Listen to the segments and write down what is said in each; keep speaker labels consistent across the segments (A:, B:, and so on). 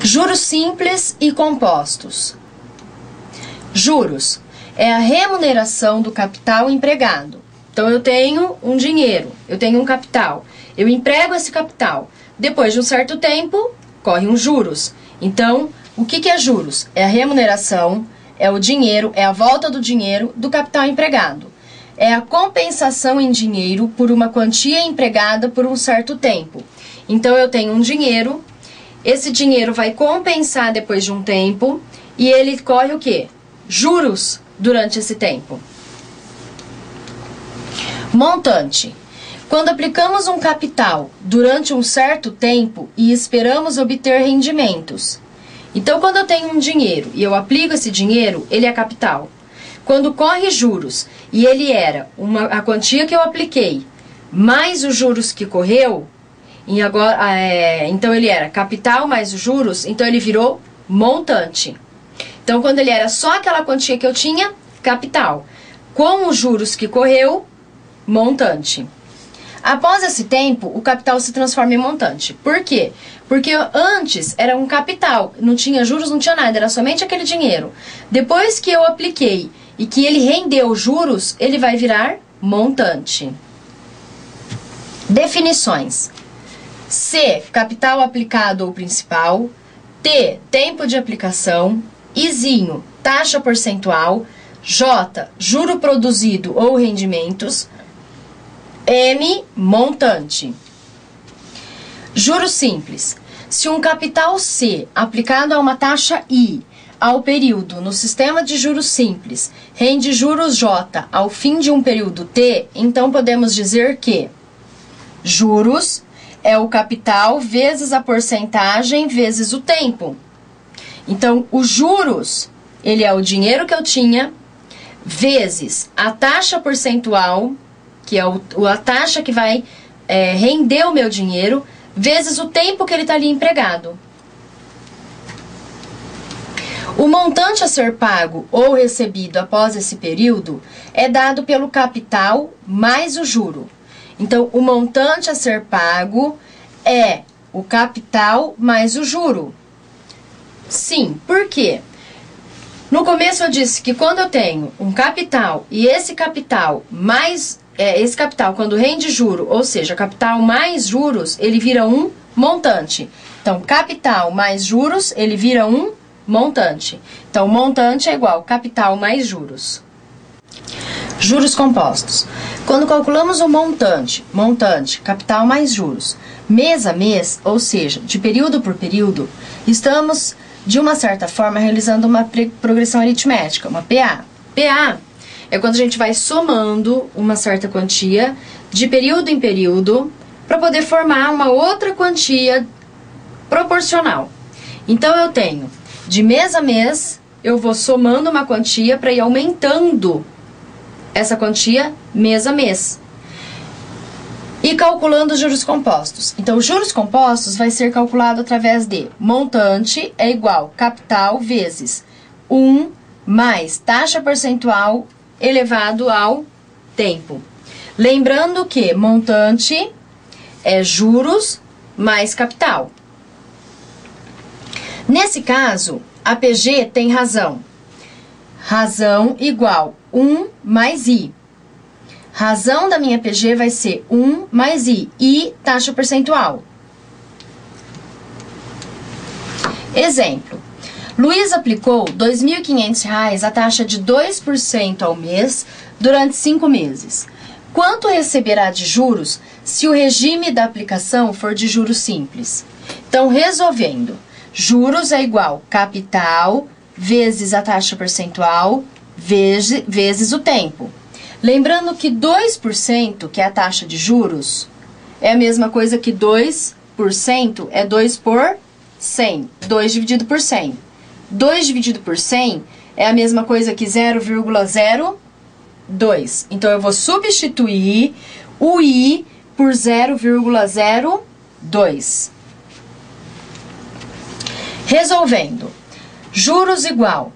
A: Juros simples e compostos. Juros é a remuneração do capital empregado. Então, eu tenho um dinheiro, eu tenho um capital, eu emprego esse capital. Depois de um certo tempo, corre uns juros. Então, o que é juros? É a remuneração, é o dinheiro, é a volta do dinheiro do capital empregado. É a compensação em dinheiro por uma quantia empregada por um certo tempo. Então, eu tenho um dinheiro, esse dinheiro vai compensar depois de um tempo e ele corre o quê? Juros durante esse tempo. Montante. Quando aplicamos um capital durante um certo tempo e esperamos obter rendimentos. Então, quando eu tenho um dinheiro e eu aplico esse dinheiro, ele é capital. Quando corre juros e ele era a quantia que eu apliquei, mais os juros que correu, e agora, então ele era capital mais os juros, então ele virou montante. Então, quando ele era só aquela quantia que eu tinha, capital. Com os juros que correu, montante. Após esse tempo, o capital se transforma em montante. Por quê? Porque antes era um capital, não tinha juros, não tinha nada, era somente aquele dinheiro. Depois que eu apliquei e que ele rendeu juros, ele vai virar montante. Definições. C, capital aplicado ou principal. T, tempo de aplicação. Izinho, taxa percentual. J, juro produzido ou rendimentos. M, montante. Juros simples. Se um capital C aplicado a uma taxa I ao período no sistema de juros simples rende juros J ao fim de um período T, então podemos dizer que juros é o capital vezes a porcentagem vezes o tempo. Então, os juros, ele é o dinheiro que eu tinha, vezes a taxa percentual, que é a taxa que vai render o meu dinheiro, vezes o tempo que ele está ali empregado. O montante a ser pago ou recebido após esse período é dado pelo capital mais o juro. Então, o montante a ser pago é o capital mais o juro. Sim, por quê? No começo eu disse que quando eu tenho um capital e esse capital mais... esse capital, quando rende juro, ou seja, capital mais juros, ele vira um montante. Então, capital mais juros, ele vira um montante. Então, montante é igual capital mais juros. Juros compostos. Quando calculamos o montante, capital mais juros, mês a mês, ou seja, de período por período, estamos, de uma certa forma, realizando uma progressão aritmética, uma PA. PA é quando a gente vai somando uma certa quantia de período em período para poder formar uma outra quantia proporcional. Então, eu tenho, de mês a mês, eu vou somando uma quantia para ir aumentando essa quantia mês a mês. E calculando os juros compostos. Então, os juros compostos vai ser calculado através de montante é igual capital vezes 1 mais taxa percentual elevado ao tempo. Lembrando que montante é juros mais capital. Nesse caso, a PG tem razão. Razão igual 1 mais I. Razão da minha PG vai ser 1 mais I. I, taxa percentual. Exemplo. Luiz aplicou R$ 2.500 a taxa de 2% ao mês durante 5 meses. Quanto receberá de juros se o regime da aplicação for de juros simples? Então, resolvendo, juros é igual capital vezes a taxa percentual vezes o tempo. Lembrando que 2%, que é a taxa de juros, é a mesma coisa que 2% é 2 por 100. 2 dividido por 100. 2 dividido por 100 é a mesma coisa que 0,02. Então, eu vou substituir o I por 0,02. Resolvendo, juros igual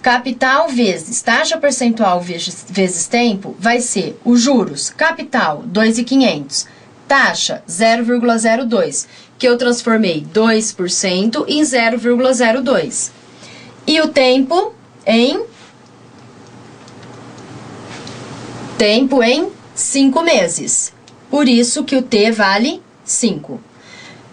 A: capital vezes taxa percentual vezes tempo vai ser os juros capital 2.500, Taxa, 0,02, que eu transformei 2% em 0,02. E o tempo em 5 meses. Por isso que o T vale 5.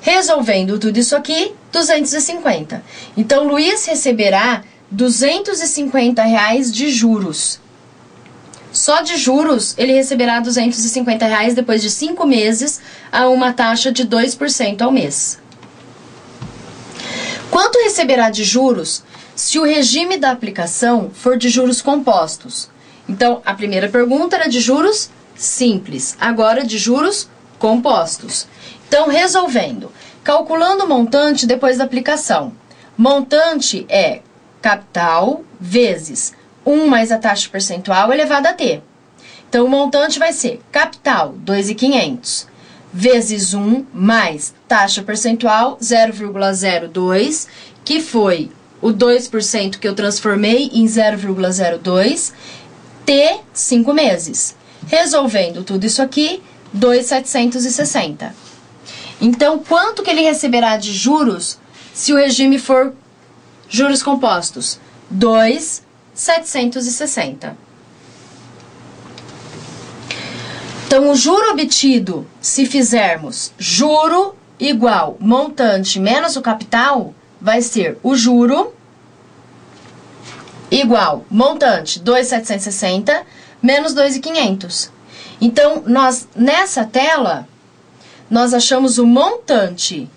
A: Resolvendo tudo isso aqui, 250. Então, Luiz receberá R$250 de juros. Só de juros, ele receberá R$250 depois de 5 meses a uma taxa de 2% ao mês. Quanto receberá de juros se o regime da aplicação for de juros compostos? Então, a primeira pergunta era de juros simples, agora de juros compostos. Então, resolvendo, calculando o montante depois da aplicação. Montante é capital vezes 1 mais a taxa percentual elevada a t. Então, o montante vai ser capital, 2.500, vezes 1 mais taxa percentual, 0,02, que foi o 2% que eu transformei em 0,02, t, 5 meses. Resolvendo tudo isso aqui, 2.760. Então, quanto que ele receberá de juros se o regime for juros compostos? 2.760. Então, o juro obtido, se fizermos juro igual montante menos o capital, vai ser o juro igual montante 2.760 menos 2.500. Então, nessa tela, nós achamos o montante,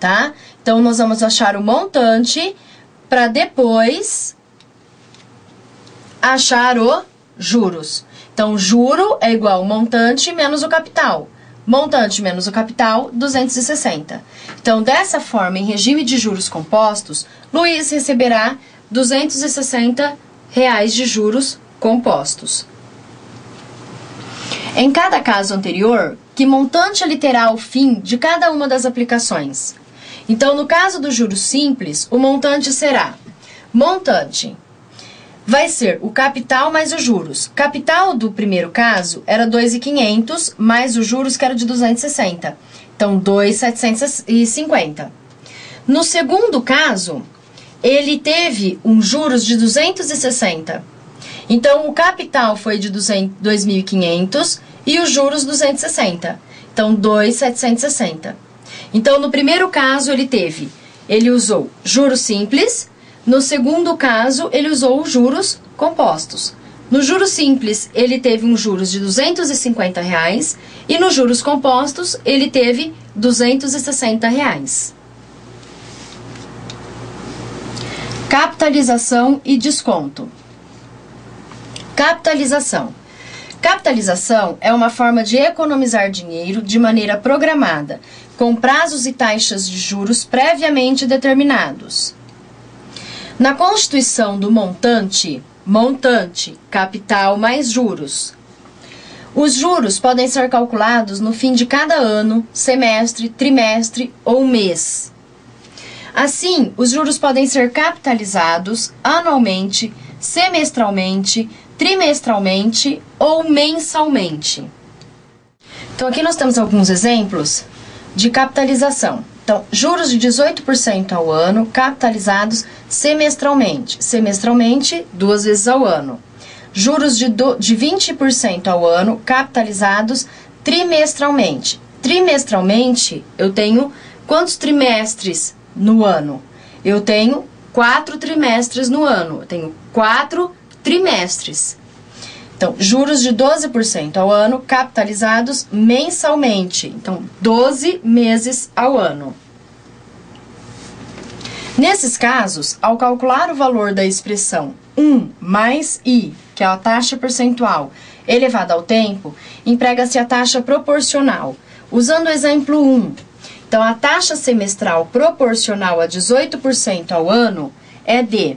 A: tá? Então, nós vamos achar o montante para depois achar o juros. Então, juro é igual montante menos o capital. Montante menos o capital, 260. Então, dessa forma, em regime de juros compostos, Luiz receberá R$260 de juros compostos. Em cada caso anterior, que montante ele terá ao fim de cada uma das aplicações? Então, no caso do juros simples, o montante será montante vai ser o capital mais os juros. Capital do primeiro caso era 2.500 mais os juros que era de 260. Então, 2.750. No segundo caso, ele teve um juros de 260. Então, o capital foi de 2.500 e os juros 260. Então, 2.760. Então, no primeiro caso, ele usou juros simples. No segundo caso, ele usou os juros compostos. No juros simples, ele teve um juros de R$250 e nos juros compostos, ele teve R$260. Capitalização e desconto. Capitalização. Capitalização é uma forma de economizar dinheiro de maneira programada, com prazos e taxas de juros previamente determinados. Na constituição do montante, capital mais juros. Os juros podem ser calculados no fim de cada ano, semestre, trimestre ou mês. Assim, os juros podem ser capitalizados anualmente, semestralmente, trimestralmente ou mensalmente. Então, aqui nós temos alguns exemplos de capitalização. Então, juros de 18% ao ano, capitalizados semestralmente. Semestralmente, 2 vezes ao ano. Juros de 20% ao ano, capitalizados trimestralmente. Trimestralmente, eu tenho quantos trimestres no ano? Eu tenho 4 trimestres no ano. Eu tenho 4 trimestres. Então, juros de 12% ao ano, capitalizados mensalmente. Então, 12 meses ao ano. Nesses casos, ao calcular o valor da expressão 1 mais I, que é a taxa percentual elevada ao tempo, emprega-se a taxa proporcional. Usando o exemplo 1, então, a taxa semestral proporcional a 18% ao ano é de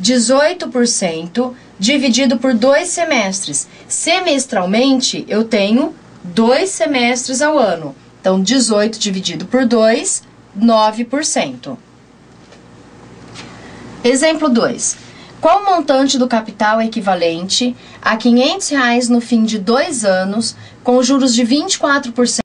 A: 18% dividido por 2 semestres. Semestralmente, eu tenho 2 semestres ao ano. Então, 18 dividido por 2, 9%. Exemplo 2. Qual o montante do capital equivalente a R$500 no fim de 2 anos, com juros de 24%